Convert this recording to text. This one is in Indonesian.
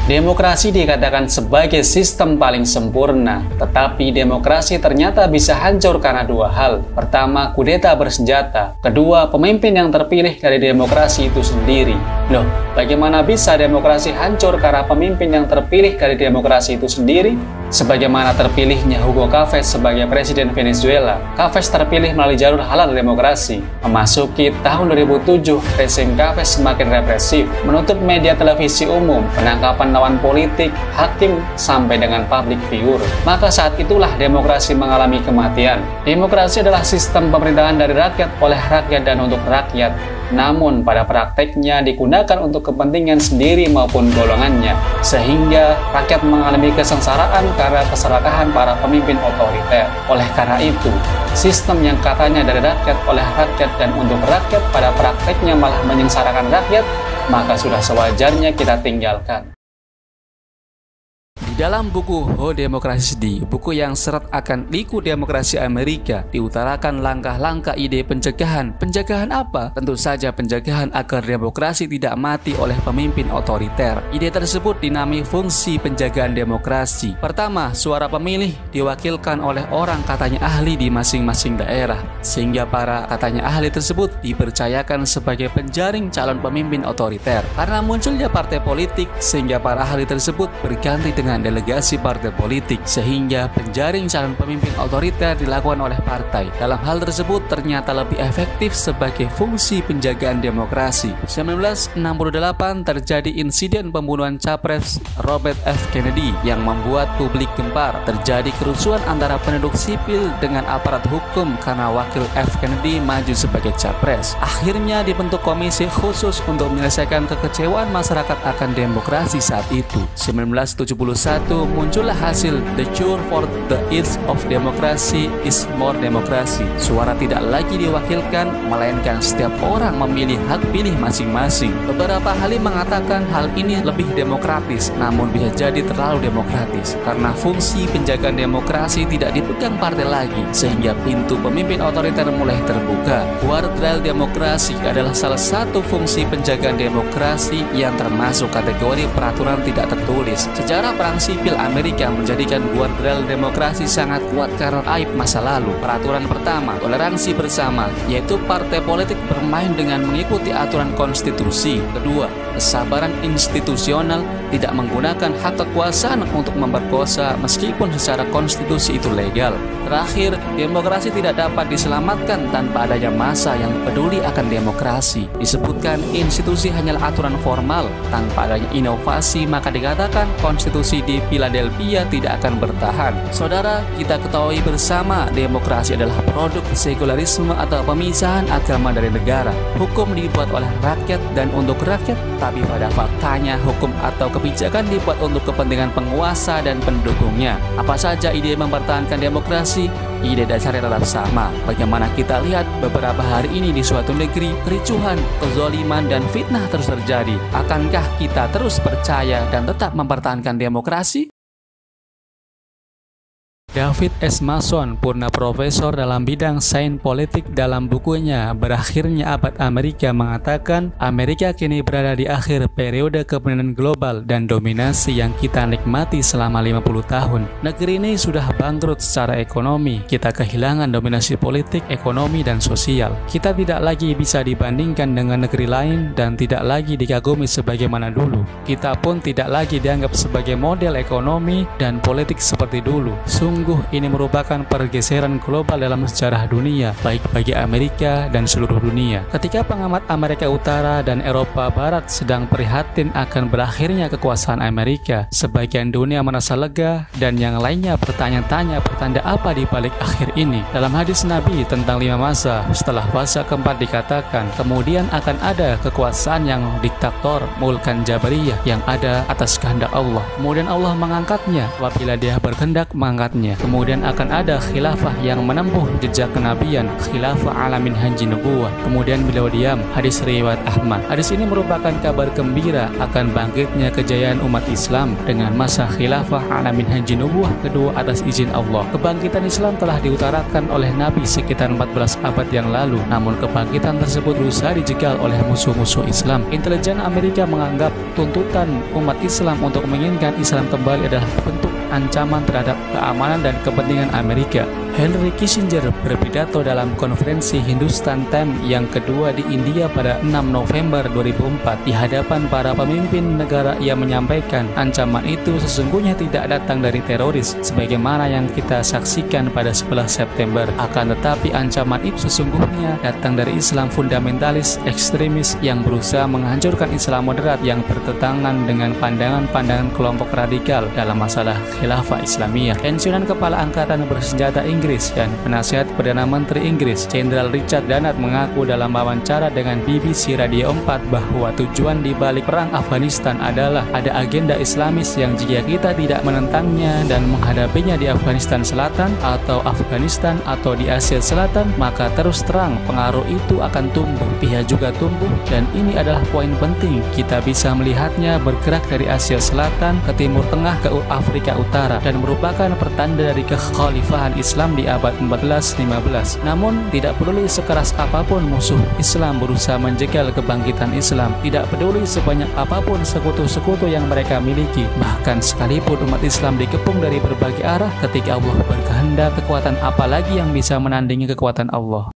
Demokrasi dikatakan sebagai sistem paling sempurna, tetapi demokrasi ternyata bisa hancur karena dua hal. Pertama, kudeta bersenjata. Kedua, pemimpin yang terpilih dari demokrasi itu sendiri. Loh, bagaimana bisa demokrasi hancur karena pemimpin yang terpilih dari demokrasi itu sendiri? Sebagaimana terpilihnya Hugo Chavez sebagai presiden Venezuela, Chavez terpilih melalui jalur halal demokrasi. Memasuki tahun 2007, rezim Chavez semakin represif, menutup media televisi umum, penangkapan lawan politik, hakim, sampai dengan public figure. Maka saat itulah demokrasi mengalami kematian. Demokrasi adalah sistem pemerintahan dari rakyat, oleh rakyat, dan untuk rakyat. Namun pada prakteknya digunakan untuk kepentingan sendiri maupun golongannya, sehingga rakyat mengalami kesengsaraan karena keserakahan para pemimpin otoriter. Oleh karena itu, sistem yang katanya dari rakyat, oleh rakyat, dan untuk rakyat pada prakteknya malah menyengsarakan rakyat, maka sudah sewajarnya kita tinggalkan. Dalam buku How Democracy Died, buku yang syarat akan liku demokrasi Amerika, diutarakan langkah-langkah ide pencegahan. Pencegahan apa? Tentu saja pencegahan agar demokrasi tidak mati oleh pemimpin otoriter. Ide tersebut dinamai fungsi penjagaan demokrasi. Pertama, suara pemilih diwakilkan oleh orang katanya ahli di masing-masing daerah, sehingga para katanya ahli tersebut dipercayakan sebagai penjaring calon pemimpin otoriter. Karena munculnya partai politik, sehingga para ahli tersebut berganti dengan delegasi partai politik, sehingga penjaring calon pemimpin otoriter dilakukan oleh partai. Dalam hal tersebut ternyata lebih efektif sebagai fungsi penjagaan demokrasi. 1968 terjadi insiden pembunuhan Capres Robert F. Kennedy yang membuat publik gempar. Terjadi kerusuhan antara penduduk sipil dengan aparat hukum karena wakil F. Kennedy maju sebagai Capres. Akhirnya dibentuk komisi khusus untuk menyelesaikan kekecewaan masyarakat akan demokrasi saat itu. 1971 muncullah hasil The Cure for the Ills of Democracy is More Democracy. Suara tidak lagi diwakilkan, melainkan setiap orang memilih hak pilih masing-masing. Beberapa ahli mengatakan hal ini lebih demokratis, namun bisa jadi terlalu demokratis karena fungsi penjagaan demokrasi tidak dipegang partai lagi, sehingga pintu pemimpin otoriter mulai terbuka. Guardrail demokrasi adalah salah satu fungsi penjagaan demokrasi yang termasuk kategori peraturan tidak tertulis. Sejarah perang sipil Amerika menjadikan guardrail demokrasi sangat kuat karena aib masa lalu. Peraturan pertama, toleransi bersama, yaitu partai politik bermain dengan mengikuti aturan konstitusi. Kedua, kesabaran institusional, tidak menggunakan hak kekuasaan untuk memperkosa meskipun secara konstitusi itu legal. Terakhir, demokrasi tidak dapat diselamatkan tanpa adanya massa yang peduli akan demokrasi. Disebutkan institusi hanyalah aturan formal, tanpa adanya inovasi maka dikatakan konstitusi di Philadelphia tidak akan bertahan. Saudara, kita ketahui bersama demokrasi adalah produk sekularisme atau pemisahan agama dari negara. Hukum dibuat oleh rakyat dan untuk rakyat, tapi pada faktanya hukum atau kebijakan dibuat untuk kepentingan penguasa dan pendukungnya. Apa saja ide mempertahankan demokrasi, ide dasarnya tetap sama. Bagaimana kita lihat beberapa hari ini di suatu negeri, kericuhan, kezaliman, dan fitnah terus terjadi. Akankah kita terus percaya dan tetap mempertahankan demokrasi? David S. Mason, purna profesor dalam bidang sains politik, dalam bukunya Berakhirnya Abad Amerika mengatakan, Amerika kini berada di akhir periode kepemimpinan global dan dominasi yang kita nikmati selama 50 tahun. Negeri ini sudah bangkrut secara ekonomi, kita kehilangan dominasi politik, ekonomi, dan sosial. Kita tidak lagi bisa dibandingkan dengan negeri lain dan tidak lagi dikagumi sebagaimana dulu. Kita pun tidak lagi dianggap sebagai model ekonomi dan politik seperti dulu. Sungguh ini merupakan pergeseran global dalam sejarah dunia, baik bagi Amerika dan seluruh dunia. Ketika pengamat Amerika Utara dan Eropa Barat sedang prihatin akan berakhirnya kekuasaan Amerika, sebagian dunia merasa lega dan yang lainnya bertanya-tanya pertanda apa di balik akhir ini. Dalam hadis Nabi tentang 5 masa, setelah fase keempat dikatakan, kemudian akan ada kekuasaan yang diktator, mulkan jabariyah, yang ada atas kehendak Allah. Kemudian Allah mengangkatnya apabila Dia berkehendak mengangkatnya. Kemudian akan ada khilafah yang menempuh jejak kenabian, khilafah ala minhaji nubuwah. Kemudian beliau diam. Hadis riwayat Ahmad. Hadis ini merupakan kabar gembira akan bangkitnya kejayaan umat Islam dengan masa khilafah ala minhaji nubuwah kedua atas izin Allah. Kebangkitan Islam telah diutarakan oleh Nabi sekitar 14 abad yang lalu, namun kebangkitan tersebut berusaha dijegal oleh musuh-musuh Islam. Intelijen Amerika menganggap tuntutan umat Islam untuk menginginkan Islam kembali adalah bentuk ancaman terhadap keamanan dan kepentingan Amerika. Henry Kissinger berpidato dalam konferensi Hindustan Times yang kedua di India pada 6 November 2004. Di hadapan para pemimpin negara, ia menyampaikan ancaman itu sesungguhnya tidak datang dari teroris sebagaimana yang kita saksikan pada 11 September. Akan tetapi ancaman itu sesungguhnya datang dari Islam fundamentalis ekstremis yang berusaha menghancurkan Islam moderat yang bertentangan dengan pandangan-pandangan kelompok radikal dalam masalah khilafah Islamiyah. Pensiunan Kepala Angkatan Bersenjata Inggris dan penasihat Perdana Menteri Inggris, Jenderal Richard Dannatt, mengaku dalam wawancara dengan BBC Radio 4 bahwa tujuan di balik perang Afghanistan adalah ada agenda Islamis yang jika kita tidak menentangnya dan menghadapinya di Afghanistan Selatan atau Afghanistan atau di Asia Selatan, maka terus terang pengaruh itu akan tumbuh. Ia juga tumbuh, dan ini adalah poin penting. Kita bisa melihatnya bergerak dari Asia Selatan ke Timur Tengah ke Afrika Utara dan merupakan pertanda dari kekhalifahan Islam di abad 14-15. Namun tidak peduli sekeras apapun musuh Islam berusaha menjegal kebangkitan Islam, tidak peduli sebanyak apapun sekutu-sekutu yang mereka miliki, bahkan sekalipun umat Islam dikepung dari berbagai arah, ketika Allah berkehendak, kekuatan apa lagi yang bisa menandingi kekuatan Allah?